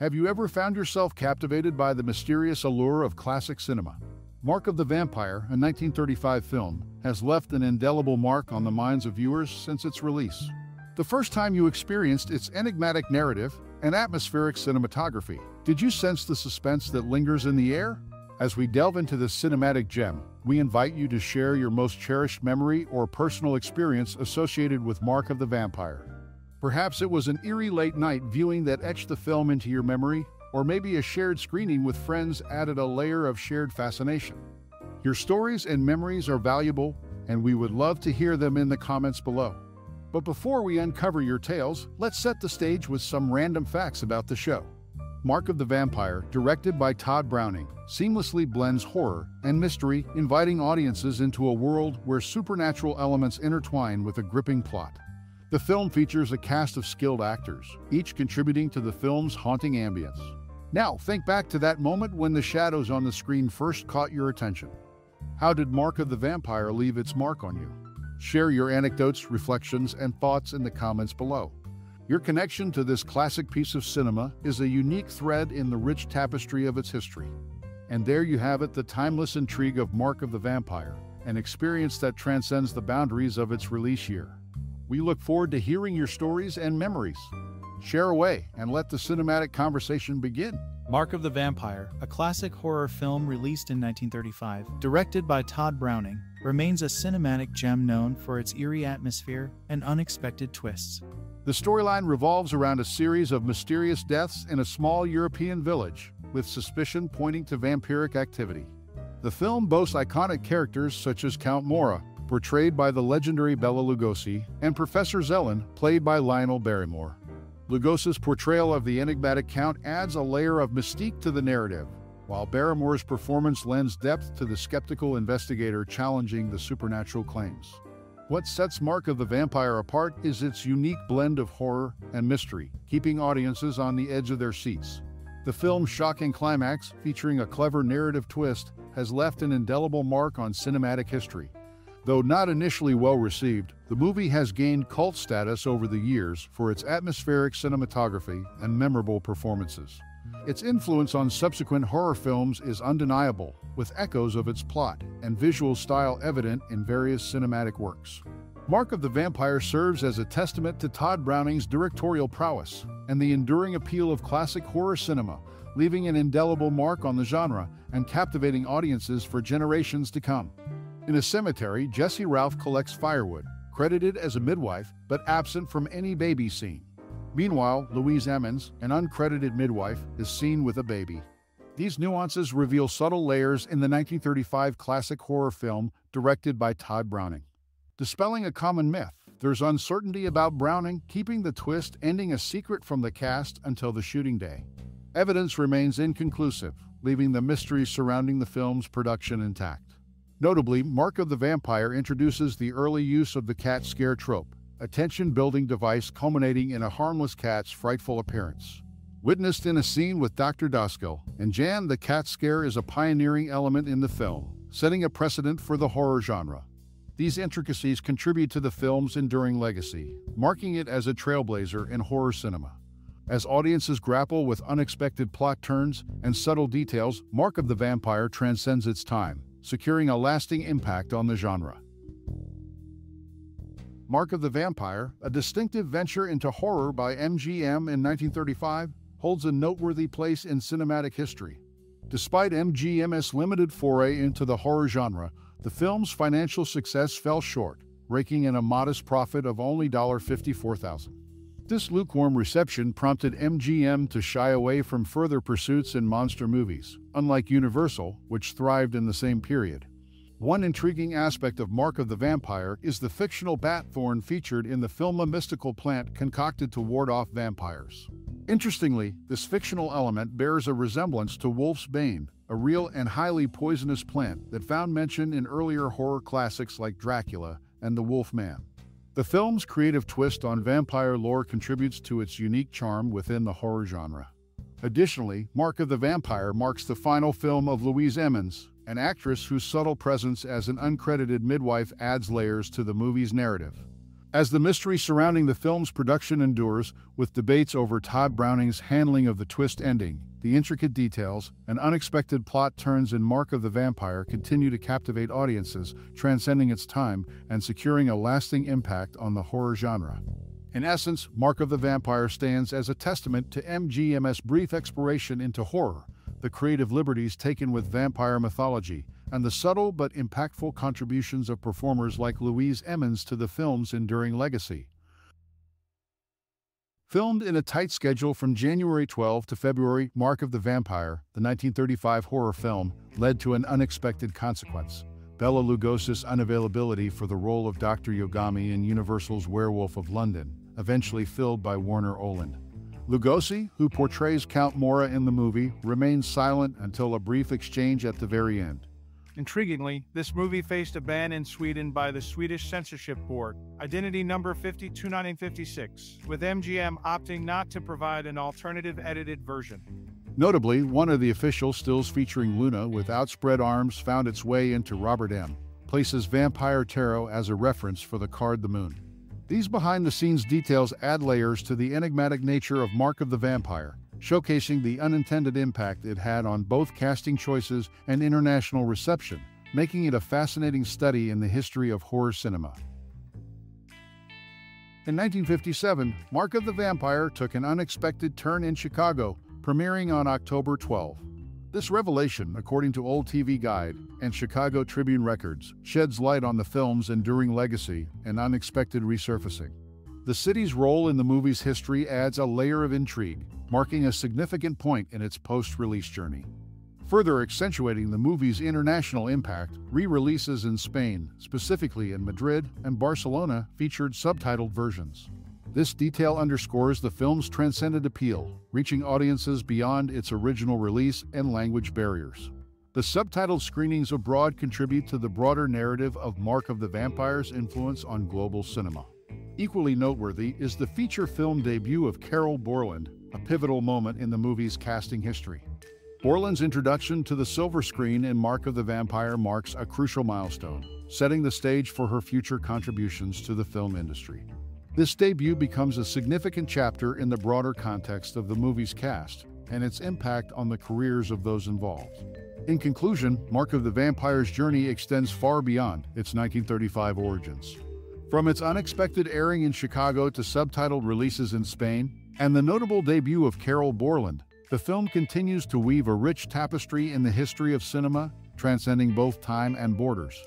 Have you ever found yourself captivated by the mysterious allure of classic cinema? Mark of the Vampire, a 1935 film, has left an indelible mark on the minds of viewers since its release. The first time you experienced its enigmatic narrative and atmospheric cinematography, did you sense the suspense that lingers in the air? As we delve into this cinematic gem, we invite you to share your most cherished memory or personal experience associated with Mark of the Vampire. Perhaps it was an eerie late-night viewing that etched the film into your memory, or maybe a shared screening with friends added a layer of shared fascination. Your stories and memories are valuable, and we would love to hear them in the comments below. But before we uncover your tales, let's set the stage with some random facts about the show. Mark of the Vampire, directed by Todd Browning, seamlessly blends horror and mystery, inviting audiences into a world where supernatural elements intertwine with a gripping plot. The film features a cast of skilled actors, each contributing to the film's haunting ambience. Now, think back to that moment when the shadows on the screen first caught your attention. How did Mark of the Vampire leave its mark on you? Share your anecdotes, reflections, and thoughts in the comments below. Your connection to this classic piece of cinema is a unique thread in the rich tapestry of its history. And there you have it, the timeless intrigue of Mark of the Vampire, an experience that transcends the boundaries of its release year. We look forward to hearing your stories and memories. Share away and let the cinematic conversation begin. Mark of the Vampire, a classic horror film released in 1935, directed by Todd Browning, remains a cinematic gem known for its eerie atmosphere and unexpected twists. The storyline revolves around a series of mysterious deaths in a small European village, with suspicion pointing to vampiric activity. The film boasts iconic characters such as Count Mora, portrayed by the legendary Bela Lugosi, and Professor Zelin, played by Lionel Barrymore. Lugosi's portrayal of the enigmatic Count adds a layer of mystique to the narrative, while Barrymore's performance lends depth to the skeptical investigator challenging the supernatural claims. What sets Mark of the Vampire apart is its unique blend of horror and mystery, keeping audiences on the edge of their seats. The film's shocking climax, featuring a clever narrative twist, has left an indelible mark on cinematic history. Though not initially well-received, the movie has gained cult status over the years for its atmospheric cinematography and memorable performances. Its influence on subsequent horror films is undeniable, with echoes of its plot and visual style evident in various cinematic works. Mark of the Vampire serves as a testament to Todd Browning's directorial prowess and the enduring appeal of classic horror cinema, leaving an indelible mark on the genre and captivating audiences for generations to come. In a cemetery, Jessie Ralph collects firewood, credited as a midwife, but absent from any baby scene. Meanwhile, Louise Emmons, an uncredited midwife, is seen with a baby. These nuances reveal subtle layers in the 1935 classic horror film directed by Todd Browning. Dispelling a common myth, there's uncertainty about Browning keeping the twist ending a secret from the cast until the shooting day. Evidence remains inconclusive, leaving the mystery surrounding the film's production intact. Notably, Mark of the Vampire introduces the early use of the cat scare trope, a tension-building device culminating in a harmless cat's frightful appearance. Witnessed in a scene with Dr. Doskil and Jan, the cat scare is a pioneering element in the film, setting a precedent for the horror genre. These intricacies contribute to the film's enduring legacy, marking it as a trailblazer in horror cinema. As audiences grapple with unexpected plot turns and subtle details, Mark of the Vampire transcends its time, securing a lasting impact on the genre. Mark of the Vampire, a distinctive venture into horror by MGM in 1935, holds a noteworthy place in cinematic history. Despite MGM's limited foray into the horror genre, the film's financial success fell short, raking in a modest profit of only $54,000. This lukewarm reception prompted MGM to shy away from further pursuits in monster movies, unlike Universal, which thrived in the same period. One intriguing aspect of Mark of the Vampire is the fictional bat thorn featured in the film, a mystical plant concocted to ward off vampires. Interestingly, this fictional element bears a resemblance to wolf's bane, a real and highly poisonous plant that found mention in earlier horror classics like Dracula and The Wolf Man. The film's creative twist on vampire lore contributes to its unique charm within the horror genre. Additionally, Mark of the Vampire marks the final film of Louise Emmons, an actress whose subtle presence as an uncredited midwife adds layers to the movie's narrative. As the mystery surrounding the film's production endures, with debates over Todd Browning's handling of the twist ending, the intricate details, and unexpected plot turns in Mark of the Vampire continue to captivate audiences, transcending its time and securing a lasting impact on the horror genre. In essence, Mark of the Vampire stands as a testament to MGM's brief exploration into horror, the creative liberties taken with vampire mythology, and the subtle but impactful contributions of performers like Louise Emmons to the film's enduring legacy. Filmed in a tight schedule from January 12 to February, Mark of the Vampire, the 1935 horror film, led to an unexpected consequence: Bela Lugosi's unavailability for the role of Dr. Yogami in Universal's Werewolf of London, eventually filled by Warner Oland. Lugosi, who portrays Count Mora in the movie, remains silent until a brief exchange at the very end. Intriguingly, this movie faced a ban in Sweden by the Swedish Censorship Board, Identity Number 521956, with MGM opting not to provide an alternative edited version. Notably, one of the official stills featuring Luna with outspread arms found its way into Robert M. Place's Vampire Tarot as a reference for the card The Moon. These behind-the-scenes details add layers to the enigmatic nature of Mark of the Vampire, showcasing the unintended impact it had on both casting choices and international reception, making it a fascinating study in the history of horror cinema. In 1957, Mark of the Vampire took an unexpected turn in Chicago, premiering on October 12. This revelation, according to Old TV Guide and Chicago Tribune Records, sheds light on the film's enduring legacy and unexpected resurfacing. The city's role in the movie's history adds a layer of intrigue, marking a significant point in its post-release journey. Further accentuating the movie's international impact, re-releases in Spain, specifically in Madrid and Barcelona, featured subtitled versions. This detail underscores the film's transcendent appeal, reaching audiences beyond its original release and language barriers. The subtitled screenings abroad contribute to the broader narrative of Mark of the Vampire's influence on global cinema. Equally noteworthy is the feature film debut of Carroll Borland, a pivotal moment in the movie's casting history. Borland's introduction to the silver screen in Mark of the Vampire marks a crucial milestone, setting the stage for her future contributions to the film industry. This debut becomes a significant chapter in the broader context of the movie's cast and its impact on the careers of those involved. In conclusion, Mark of the Vampire's journey extends far beyond its 1935 origins. From its unexpected airing in Chicago to subtitled releases in Spain, and the notable debut of Carroll Borland, the film continues to weave a rich tapestry in the history of cinema, transcending both time and borders.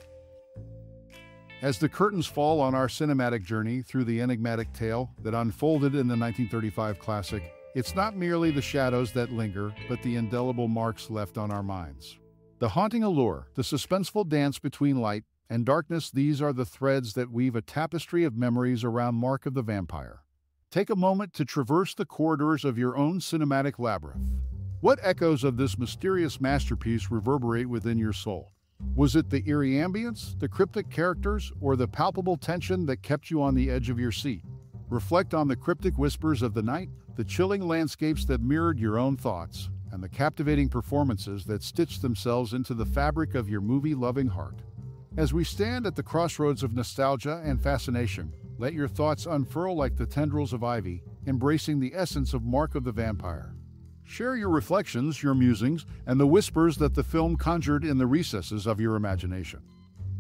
As the curtains fall on our cinematic journey through the enigmatic tale that unfolded in the 1935 classic, it's not merely the shadows that linger, but the indelible marks left on our minds. The haunting allure, the suspenseful dance between light and darkness, these are the threads that weave a tapestry of memories around Mark of the Vampire. Take a moment to traverse the corridors of your own cinematic labyrinth. What echoes of this mysterious masterpiece reverberate within your soul? Was it the eerie ambience, the cryptic characters, or the palpable tension that kept you on the edge of your seat? Reflect on the cryptic whispers of the night, the chilling landscapes that mirrored your own thoughts, and the captivating performances that stitched themselves into the fabric of your movie-loving heart. As we stand at the crossroads of nostalgia and fascination, let your thoughts unfurl like the tendrils of ivy, embracing the essence of Mark of the Vampire. Share your reflections, your musings, and the whispers that the film conjured in the recesses of your imagination.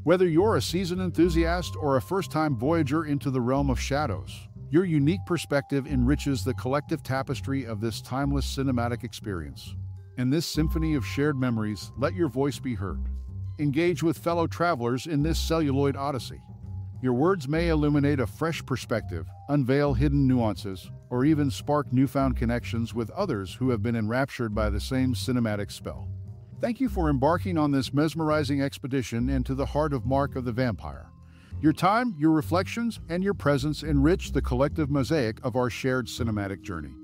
Whether you're a seasoned enthusiast or a first-time voyager into the realm of shadows, your unique perspective enriches the collective tapestry of this timeless cinematic experience. In this symphony of shared memories, let your voice be heard. Engage with fellow travelers in this celluloid odyssey. Your words may illuminate a fresh perspective, unveil hidden nuances, or even spark newfound connections with others who have been enraptured by the same cinematic spell. Thank you for embarking on this mesmerizing expedition into the heart of Mark of the Vampire. Your time, your reflections, and your presence enrich the collective mosaic of our shared cinematic journey.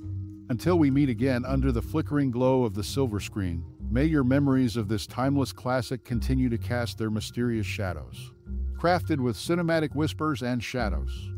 Until we meet again under the flickering glow of the silver screen, may your memories of this timeless classic continue to cast their mysterious shadows. Crafted with cinematic whispers and shadows.